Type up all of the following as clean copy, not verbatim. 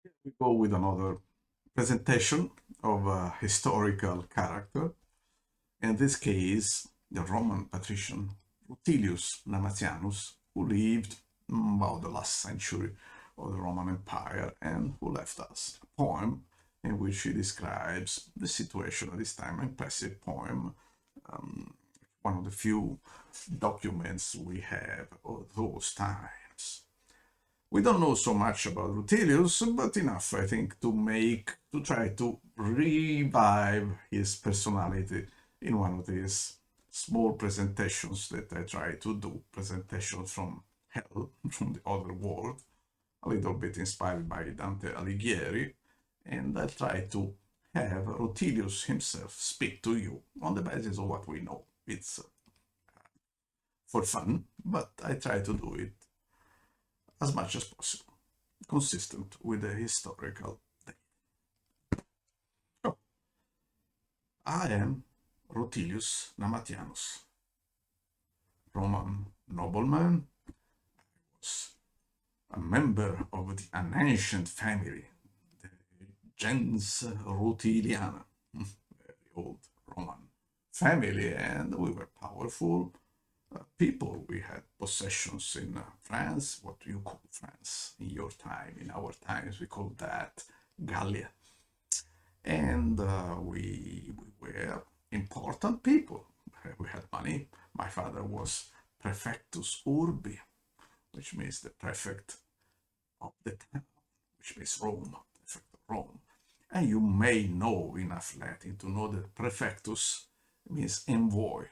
We go with another presentation of a historical character. In this case, the Roman patrician Rutilius Namatianus, who lived about the last century of the Roman Empire and who left us a poem in which he describes the situation at this time. An impressive poem, one of the few documents we have of those times. We don't know so much about Rutilius, but enough, I think, to try to revive his personality in one of these small presentations that I try to do, presentations from hell, from the other world, a little bit inspired by Dante Alighieri, and I try to have Rutilius himself speak to you on the basis of what we know. It's for fun, but I try to do it as much as possible, consistent with the historical date. So, I am Rutilius Namatianus, Roman nobleman. I was a member of an ancient family, the gens Rutiliana, very old Roman family, and we were powerful people. We had possessions in France. What do you call France in your time? In our times, we call that Gallia. And we were important people. We had money. My father was praefectus urbi, which means the prefect of the town, which means Rome, prefect of Rome. And you may know enough Latin to know that praefectus means envoy,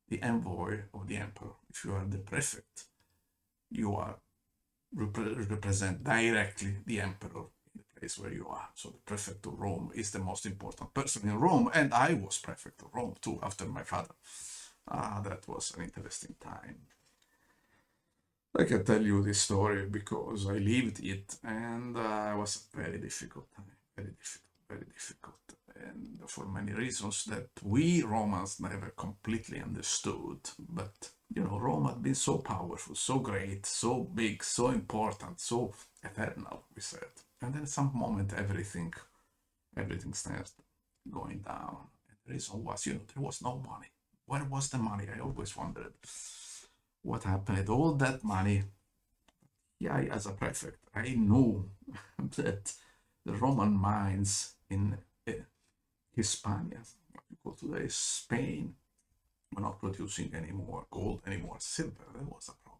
the envoy of the emperor. If you are the prefect, you are represent directly the emperor in the place where you are. So the prefect of Rome is the most important person in Rome, and I was prefect of Rome too after my father. That was an interesting time. I can tell you this story because I lived it, and it was a very difficult time, very difficult, and for many reasons that we Romans never completely understood. But you know, Rome had been so powerful, so great, so big, so important, so eternal, we said. And then at some moment, everything started going down. And the reason was, you know, there was no money. Where was the money? I always wondered what happened. All that money. Yeah, as a prefect, I knew that the Roman mines in Hispania, what we call today Spain, were not producing any more gold, any more silver. That was a problem.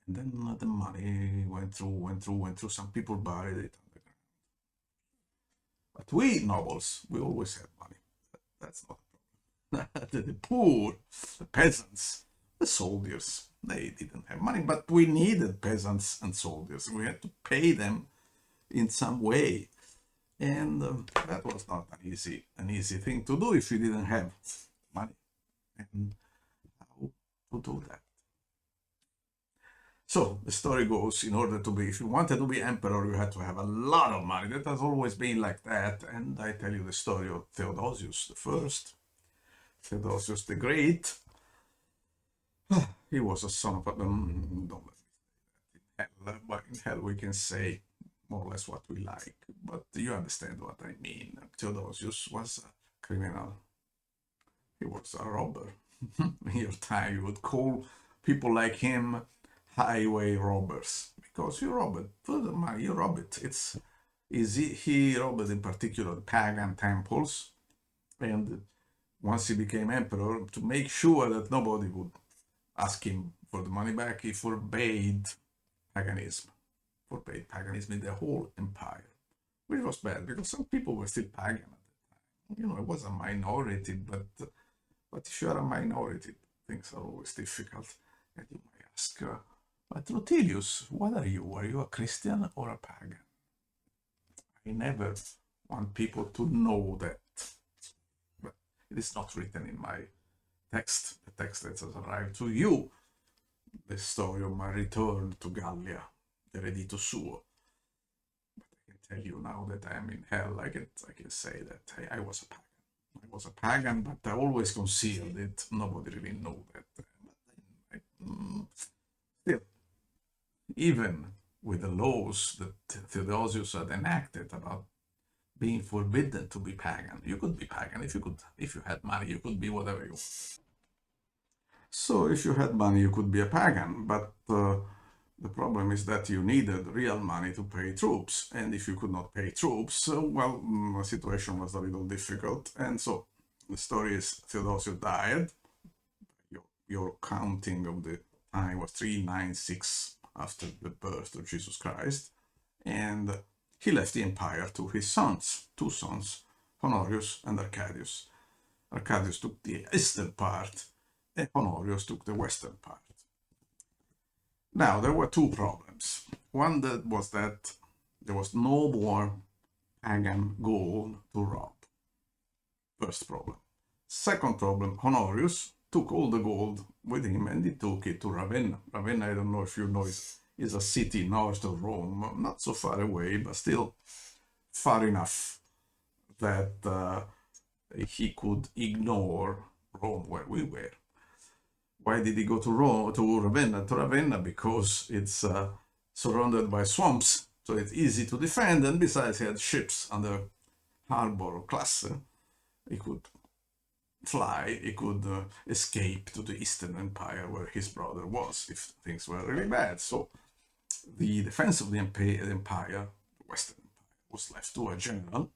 And then the money went through. Some people buried it underground. But we nobles, we always had money. That's not a problem. The poor, the peasants, the soldiers, they didn't have money, but we needed peasants and soldiers. We had to pay them in some way. And that was not an easy thing to do if you didn't have money. And how to do that? So the story goes, in order to be, if you wanted to be emperor, you had to have a lot of money. That has always been like that. And I tell you the story of Theodosius the First, Theodosius the Great. He was a son of a, don't let me say that in hell, but in hell we can say more or less what we like. But you understand what I mean. Theodosius was a criminal. He was a robber. In your time, you would call people like him highway robbers because you rob it for the money. You rob it. It's easy. He robbed in particular pagan temples, and once he became emperor, to make sure that nobody would ask him for the money back, he forbade paganism. Forbade paganism in the whole empire, which was bad because some people were still pagan at the time. You know, it was a minority, but if you are a minority, things are always difficult. And you might ask, but Rutilius, what are you? Are you a Christian or a pagan? I never want people to know that. But it is not written in my text, the text that has arrived to you, the story of my return to Gallia, the Reditu Suo. But I can tell you now that I am in hell, I can say that I was a pagan. I was a pagan, but I always concealed it. Nobody really knew that. Still, even with the laws that Theodosius had enacted about being forbidden to be pagan. You could be pagan if you had money, you could be whatever you want. So if you had money, you could be a pagan, but the problem is that you needed real money to pay troops, and if you could not pay troops, well, the situation was a little difficult, and so the story is Theodosius died. Your counting of the time was 396 after the birth of Jesus Christ, and he left the empire to his sons, two sons, Honorius and Arcadius. Arcadius took the eastern part, and Honorius took the western part. Now, there were two problems. One that was that there was no more pagan gold to rob. First problem. Second problem, Honorius took all the gold with him and he took it to Ravenna. Ravenna, I don't know if you know, is a city north of Rome, not so far away, but still far enough that he could ignore Rome where we were. Why did he go to Rome, to Ravenna? To Ravenna because it's surrounded by swamps, so it's easy to defend, and besides he had ships under harbor class. He could fly, he could escape to the Eastern Empire where his brother was if things were really bad. So the defense of the empire, the Western Empire, was left to a general,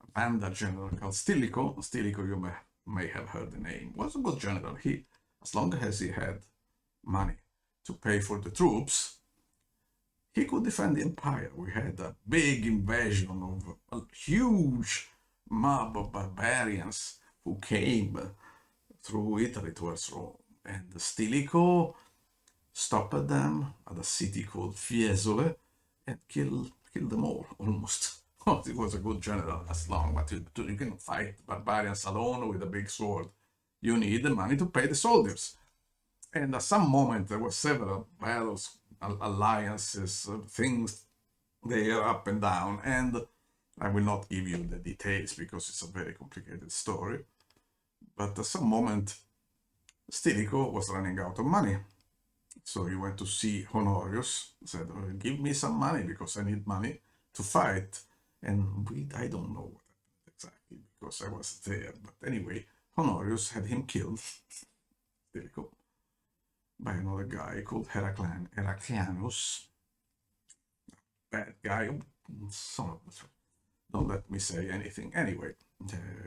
a Vandal general called Stilicho. Stilicho, you may have heard the name, was a good general. He, as long as he had money to pay for the troops, he could defend the empire. We had a big invasion of a huge mob of barbarians who came through Italy towards Rome. And Stilicho stopped them at a city called Fiesole and killed them all, almost. He was a good general as long, but you can fight barbarians alone with a big sword. You need the money to pay the soldiers. And at some moment there were several battles, alliances, things there up and down, and I will not give you the details because it's a very complicated story. But at some moment, Stilicho was running out of money. So he went to see Honorius, said, give me some money because I need money to fight. And I don't know what happened exactly because I was there. But anyway, Honorius had him killed, Stilicho, by another guy called Heraclianus. Bad guy, son of a... Don't let me say anything. Anyway,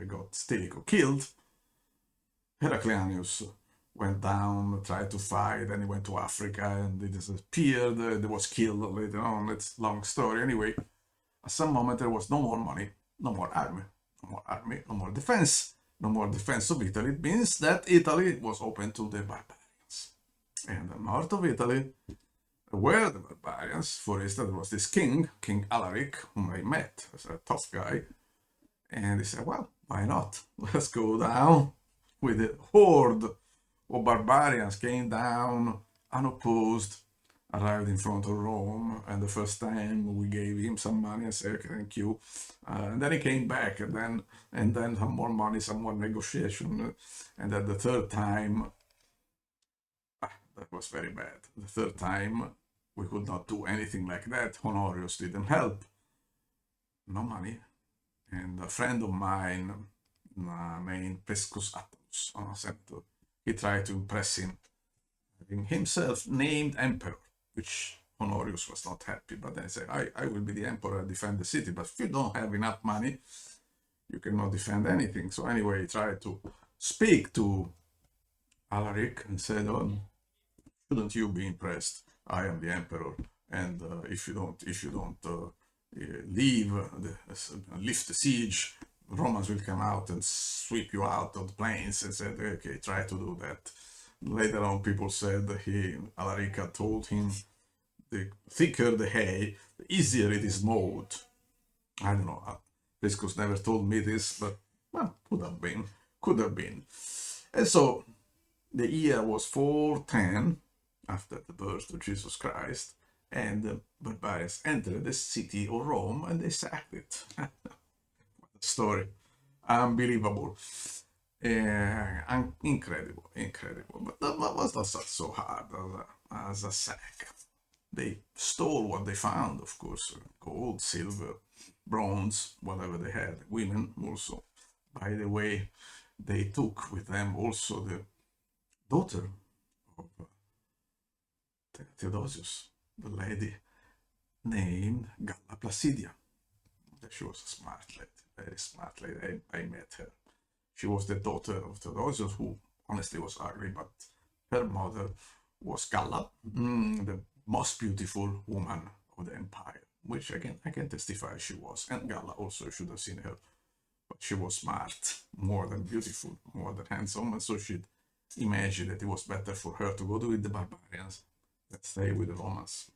got Stilicho killed. Heraclianus went down, tried to fight, and he went to Africa and he disappeared. He was killed later on. It's a long story. Anyway, at some moment there was no more money, no more army, no more defense, no more defense of Italy. It means that Italy was open to the barbarians. And the north of Italy were the barbarians. For instance, there was this king, King Alaric, whom I met as a tough guy. And he said, well, why not? Let's go down with a horde of barbarians, came down unopposed, arrived in front of Rome, and the first time we gave him some money and said, thank you. And then he came back, and then some more money, some more negotiation. And at the third time, that was very bad. The third time, we could not do anything like that. Honorius didn't help. No money. And a friend of mine named Priscus Attalus, he tried to impress him, having himself named emperor, which Honorius was not happy. But then he said, I will be the emperor and defend the city. But if you don't have enough money, you cannot defend anything. So anyway, he tried to speak to Alaric and said, shouldn't you be impressed? I am the emperor, and if you don't lift the siege, Romans will come out and sweep you out of the plains. And said, okay, try to do that. Later on, people said Alaric had told him, the thicker the hay, the easier it is mowed. I don't know. Priscus never told me this, but well, could have been. And so the year was 410 after the birth of Jesus Christ, and the barbarians entered the city of Rome and they sacked it. What a story. Unbelievable. Incredible. But that was not so hard as a sack. They stole what they found, of course, gold, silver, bronze, whatever they had. Women also. By the way, they took with them also the daughter of Theodosius, the lady named Galla Placidia. She was a smart lady, very smart lady. I met her. She was the daughter of Theodosius, who honestly was ugly, but her mother was Galla, the most beautiful woman of the empire, which again I can testify she was. And Galla also, should have seen her, but she was smart, more than beautiful, more than handsome, and so she imagined that it was better for her to go with the barbarians than stay with the Romans,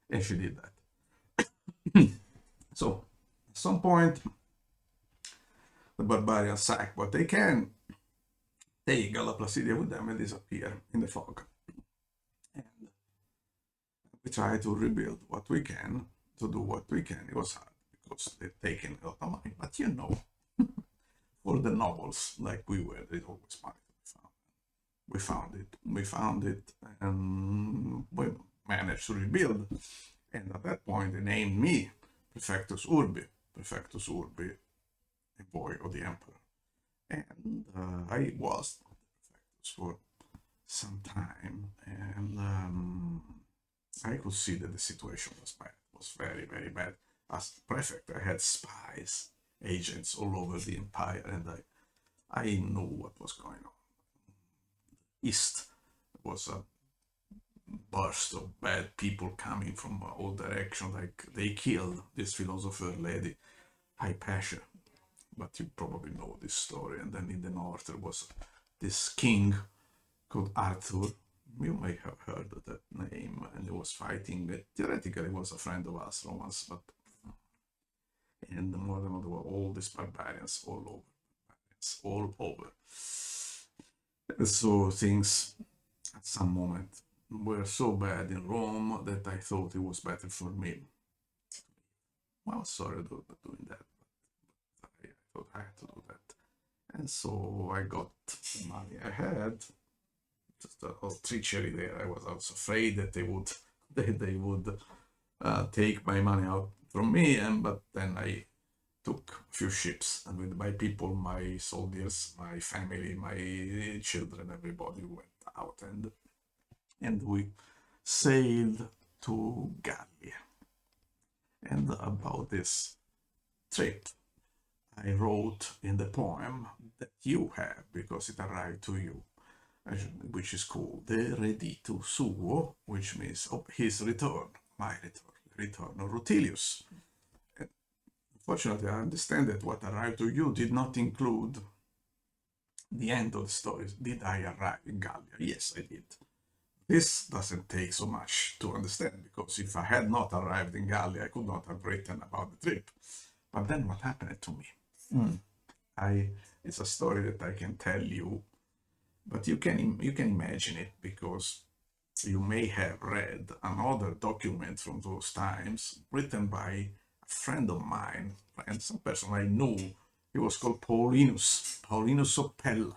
and she did that. So at some point the barbarians sack what they can, take Galla Placidia with them and disappear in the fog. And we try to rebuild what we can, to do what we can. It was hard because they've taken a lot of money. But you know, for the nobles like we were, there's always money to be found. We found it, and we managed to rebuild. And at that point, they named me praefectus urbi, the boy of the emperor. And I was praefectus for some time, and I could see that the situation was bad. It was very, very bad. As prefect, I had spies, agents all over the empire, and I knew what was going on. East was a burst of bad people coming from all directions. Like they killed this philosopher lady, Hypatia, but you probably know this story. And then in the north there was this king called Arthur. You may have heard of that name, and he was fighting. Theoretically, he was a friend of us Romans, but in the modern world, all these barbarians all over. And so things at some moment were so bad in Rome that I thought it was better for me. Well, sorry about doing that, but I thought I had to do that. And so I got the money I had, just a whole treachery there. I was afraid that they would take my money out from me, but then I took a few ships, and with my people, my soldiers, my family, my children, everybody went out, and we sailed to Gallia. And about this trip, I wrote in the poem that you have, because it arrived to you, which is called the Reditu Suo, which means his return, my return of Rutilius. Fortunately, I understand that what arrived to you did not include the end of the story. Did I arrive in Gallia? Yes, I did. This doesn't take so much to understand, because if I had not arrived in Gallia, I could not have written about the trip. But then what happened to me? It's a story that I can tell you, but you can imagine it, because you may have read another document from those times written by a friend of mine, and some person I knew. He was called Paulinus of Pella.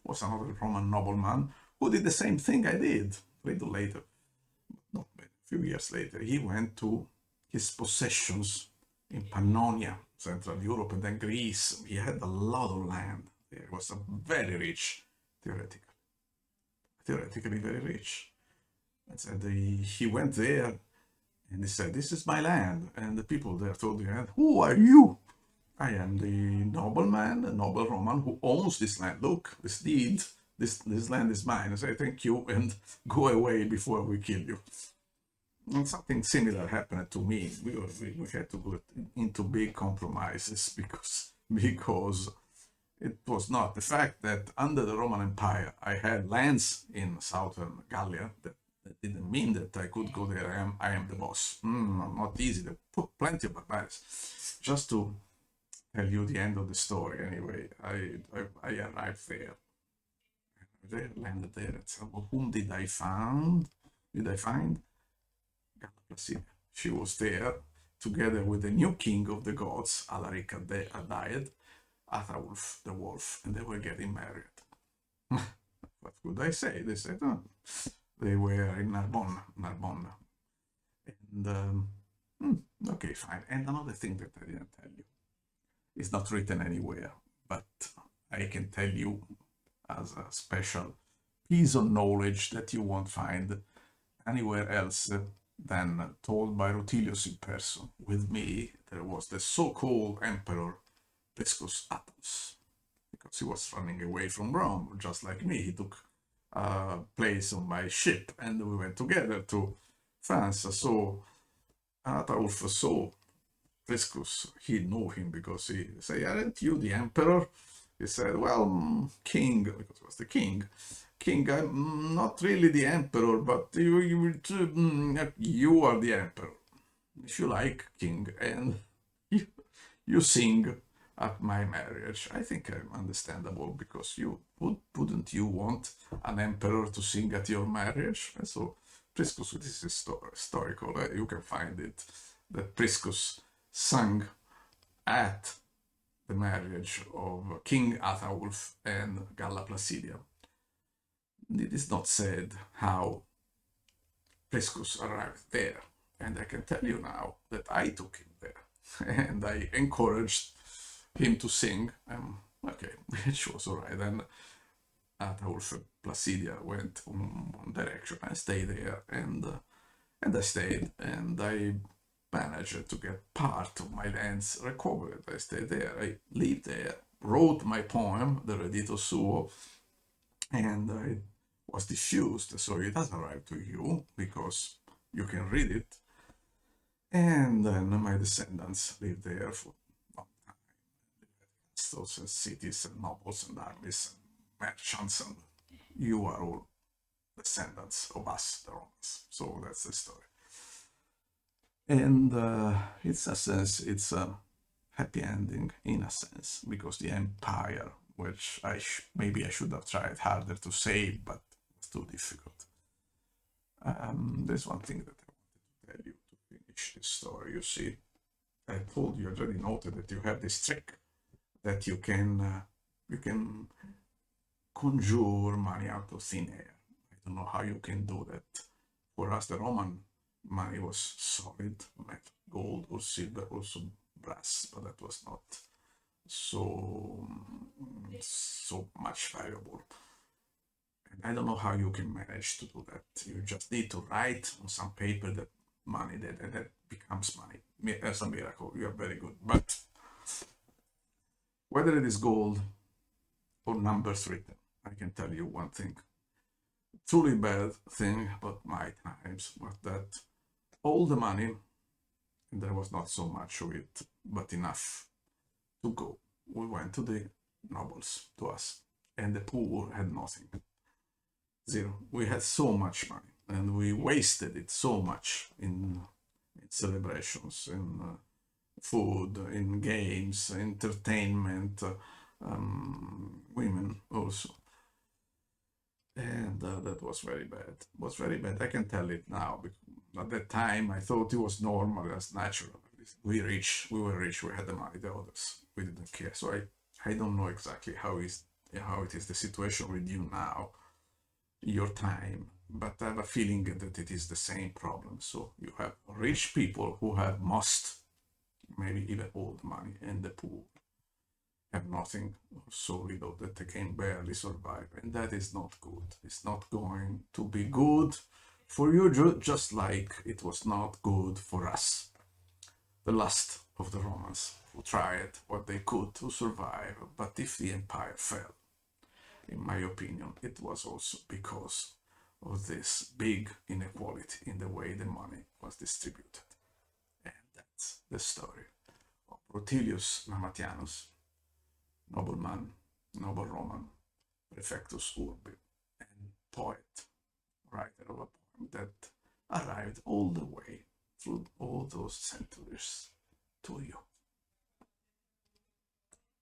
Was another Roman nobleman who did the same thing I did a little later, not a few years later. He went to his possessions in Pannonia, Central Europe, and then Greece. He had a lot of land there. He was a very rich, theoretically very rich. And so he went there, and he said, "This is my land." And the people there told him, "Who are you?" "I am the nobleman, the noble Roman who owns this land. Look, this deed, this land is mine." I say, "Thank you, and go away before we kill you." And something similar happened to me. We had to go into big compromises because it was not the fact that under the Roman Empire I had lands in southern Gallia. That didn't mean that I could go there. I am the boss. Not easy. They put plenty of barbarians. Just to tell you the end of the story, anyway, I arrived there. Landed there. And so, whom did I find? Galla Placidia. She was there together with the new king of the gods, Alaric died, Athrulf the wolf, and they were getting married. What could I say? They said, "Oh." They were in Narbonne, And okay, fine. And another thing that I didn't tell you, it's not written anywhere, but I can tell you as a special piece of knowledge that you won't find anywhere else than told by Rutilius in person. With me, there was the so-called Emperor Priscus Attalus, because he was running away from Rome, just like me. He took a place on my ship, and we went together to France. So Ataulf saw Priscus. He knew him because he said, "Aren't you the emperor?" He said, "Well, king," because he was the king. "King, I'm not really the emperor, but you are the emperor, if you like, king, and you sing at my marriage." I think I'm understandable, because wouldn't you want an emperor to sing at your marriage? And so Priscus, this is historical, you can find it, that Priscus sang at the marriage of King Ataulf and Galla Placidia. It is not said how Priscus arrived there, and I can tell you now that I took him there, and I encouraged him to sing. Okay, which was alright. Then Ataulf and Placidia went one direction. I stayed there, and I stayed, and I managed to get part of my lands recovered. I stayed there, I lived there, wrote my poem, the Reditu Suo, and I was diffused, so it has arrived to you, because you can read it. And then my descendants lived there for a long time. Castles and cities and nobles and armies and merchants, and you are all descendants of us, the Romans. So that's the story. And it's a sense, it's a happy ending in a sense, because the empire, which maybe I should have tried harder to save, but it's too difficult. There's one thing that I wanted to tell you to finish this story. You see, I told you, already noted that you have this trick that you can conjure money out of thin air. I don't know how you can do that. For us, the Roman money was solid, like gold or silver, also brass, but that was not so much valuable. And I don't know how you can manage to do that. You just need to write on some paper that money, that becomes money. As a miracle, you are very good. But whether it is gold or numbers written, I can tell you one thing. Truly bad thing about my times was that all the money, and there was not so much of it, but enough to go, we went to the nobles, to us, and the poor had nothing. Zero. We had so much money, and we wasted it so much in celebrations, in food, in games, entertainment, women also. And that was very bad. It was very bad. I can tell it now, because at that time I thought it was normal, as natural. We were rich, we had the money, the others, we didn't care. So I don't know exactly how it is the situation with you now, your time, but I have a feeling that it is the same problem. So you have rich people who have most, maybe even all the money, and the poor have nothing, so little that they can barely survive, and that is not good. It's not going to be good for you, just like it was not good for us, the last of the Romans, who tried what they could to survive. But if the empire fell, in my opinion, it was also because of this big inequality in the way the money was distributed. And that's the story of Rutilius Namatianus, nobleman, noble Roman, praefectus urbi, and poet, writer of a poem that arrived all the way through all those centuries to you.